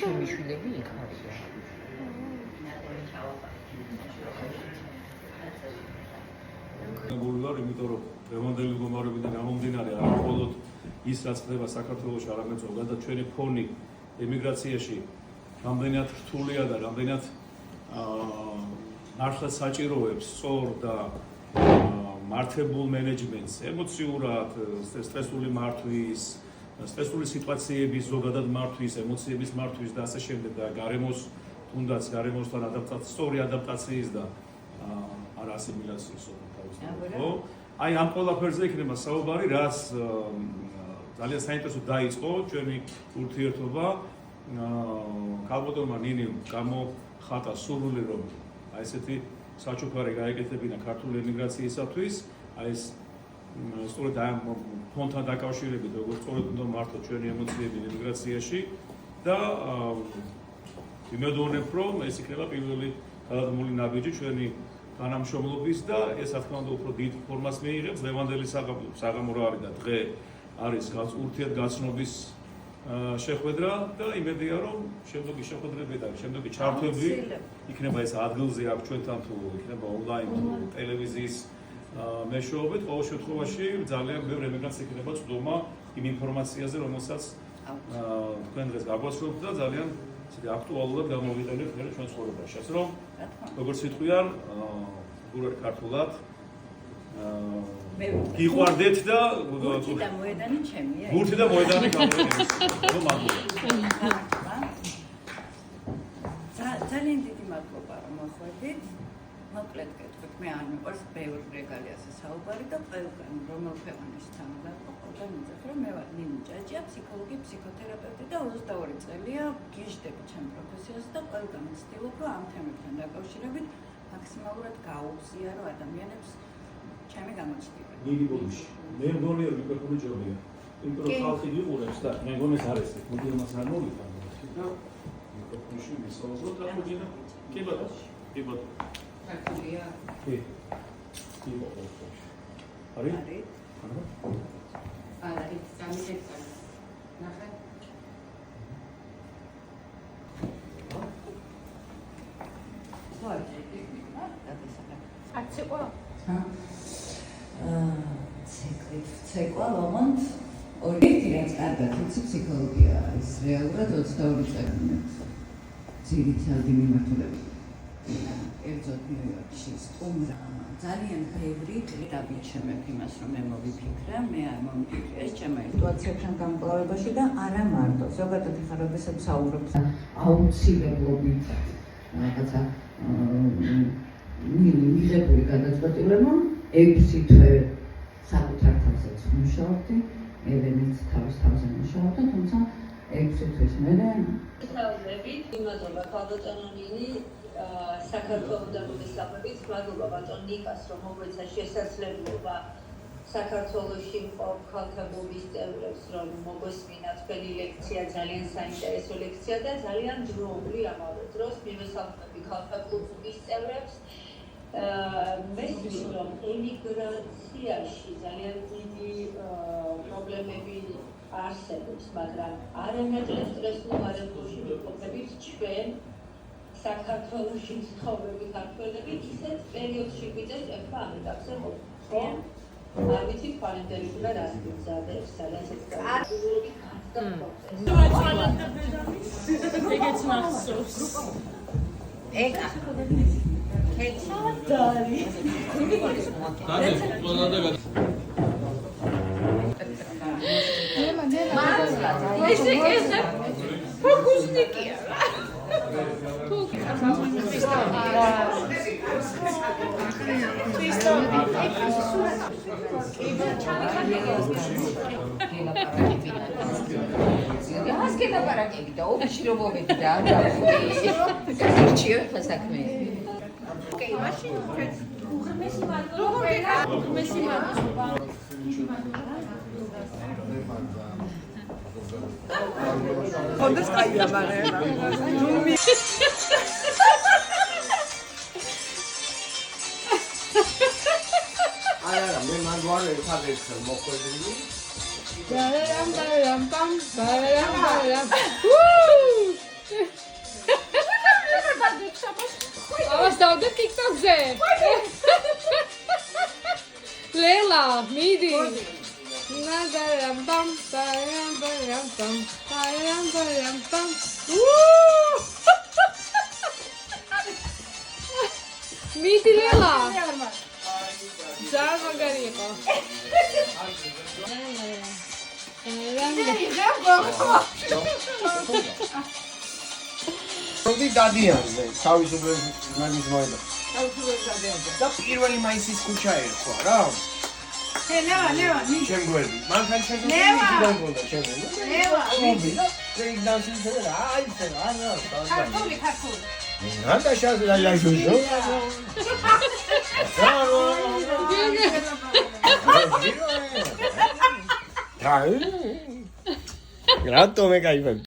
შემიშვილები იქ არიან. გულვარ, იმიტომ რომ რემონტელი მდგომარეობიდან გამომდინარე არ მხოლოდ ის რაც ხდება საქართველოში, არამედ ზოგადად ჩვენი ფონი ემიგრაციაში რამდენად რთულია და რამდენად მართლაც საჭიროებს სწორ და მართებულ მენეჯმენტს, ემოციურად, სტრესული მართვის, სტრესული სიტუაციების ზოგადად მართვის, ემოციების მართვის და ასე შემდეგ და გარემოს თუნდაც გარემოსთან სწორი ადაპტაციის და არ ასიმილაციის აი ამ ყველაფერზე იქნება საუბარი, რაც ძალიან საინტერესო დაიწყო ჩვენი ურთიერთობა. ქალბატონმა ნინიმ გამოხატა სურვილი, რომ აი ესეთი საჩუქარი გაეკეთებინა ქართული ემიგრაციისათვის, აი ეს სწორედ ამ ფონდთან დაკავშირებით, როგორც სწორედ უნდა მართოთ ჩვენი ემოციები ემიგრაციაში და იმედოვნებ, რომ ეს იქნება პირველი გადადგმული ნაბიჯი ჩვენი თანამშრომლობის და ეს რა თქმა უნდა უფრო დიდ ფორმას მიიღებს. ლევანდელი საღამო არის და დღე არის ურთიერთგაცნობის შეხვედრა და იმედია, რომ შემდეგი შეხვედრები და შემდეგი ჩართვები იქნება ეს ადგილზე აქ ჩვენთან თუ იქნება ონლაინ თუ ტელევიზიის მეშვეობით, ყოველ შემთხვევაში ძალიან ბევრი ემიგრანტს იქნება წვდომა იმ ინფორმაციაზე, რომელსაც თქვენ დღეს გაგვასწრებთ და ძალიან აქტუალურად გამოვიყენებთ ჩვენ ცხოვრებაში. ასე რომ როგორც იტყვიან, გურერ ქართულად გიყვარდეთ და გურთი და მოედანი ჩემია. გურთი და მოედანი გამოვიყენეთ. ძალიან დიდი მადლობა რომ მოხვედით. მოკლედ გეტყვით, მე არ მიყვარს ბევრი რეგალიაზე საუბარი და ყველგან რომელ ქვეყანასთან და ყველგან იცით რომ მე ვარ ნინი ჭაჭია, ფსიქოლოგი, ფსიქოთერაპევტი და 22 წელია გიჟდები ჩემ პროფესიაზე და ყველგან ვცდილობ რომ ამ თემებთან დაკავშირებით მაქსიმალურად გაუგზიარო ადამიანებს ჩემი გამოჩნდება. ნინი ბოდიში. მე მგონია რომ მიკროფონი ჯობია. იმიტომ რომ ხალხი გიყურებს და მე მგონი ეს არის ეს მოდიამას არ მოვიდა და მიკროფონში მისაუბროთ რა მოძინა. კი ბატონო. კი ბატონო. ქართულია. კი. კი ბატონო. არის? არა, ეს სამიჯექა. ნახე. აციკვა? ცეკვა, ლომონთ. ორი ტირაც კარგად, თუმცა ფსიქოლოგია არის რეალურად 22 წელი. ძირითადი მიმართულებით. ერთად ნიუ-იორკში სტუმრა. ძალიან ბევრი კრიტიკები ჩემეფ იმას რომ მე მოვიფიქრე, მე არ მომიფიქრე ეს ჩემი სიტუაციებთან გამკლავებაში და არა მარტო. ზოგადად ხარ როდესაც საუბრობთ აუცილებლობით რაღაცა მიღებული გადაწყვეტილებამ 6 თვე საკუთარ თავზეც მუშაობდი, ელენიც თავის თავზე მუშაობდა, თუმცა 6 თვის მერე თავზებით იმადობა ქალბატონო ნინი საქართველოს და მოგესალმებით, მადლობა ბატონ ნიკას, რომ მოგვეცა შესაძლებლობა საქართველოში მყოფ ქალთაბობის წევრებს, რომ მოგვესმინა თქვენი ლექცია, ძალიან საინტერესო ლექცია და ძალიან დროული ამავე დროს მივესალმები ქალთაბობის წევრებს. მესმის, რომ ემიგრაციაში ძალიან დიდი პრობლემები არსებობს, მაგრამ არანაკლებ სტრესულ არაფერში ვიმყოფებით ჩვენ საქართველოში ცხოვრები ქართველები ისეთ პერიოდში გვიწევს ეხლა ამ ეტაპზე მოხდენ. არ ვიცი კალენდარი უნდა რას გზადებს, სადაც ეს გაგურულები ხდება. ეგეც მახსოვს. ეგა. კეთილი. დადე, ყველა და ეს ფოკუსნიკია. Las que la para que da ოფიში რომ მოვედი და არ გავხდი. ეს საქმე. ოკეი, მაშინ უღმესი მადლობა. უღმესი მადლობა. ხონდეს კაია მაგრამ არა მე მანდوار ერთადერთ მოხვედრილი Ba-da-dum, ba-da-dum, bum, ba-da-dum, ba-da-dum. მიდი. ნადარამ ბამ ბამ ბამ ბამ ბამ ბამ ბამ. მიდი ლელა. ძალიან მაგარი იყო. როდი დადიანზე თავისუფლების მაგის მოედა. და პირველი მაისის ქუჩა ერქვა რა. ჩემ გვერდი. მანქანა შეგვიძლია მიდანქონდა ჩემ. მობი. ეგ დანსინზე რა აიცე არა. ქართული. ნანდა შაზლა ლაჟუჟო. Grato me caí.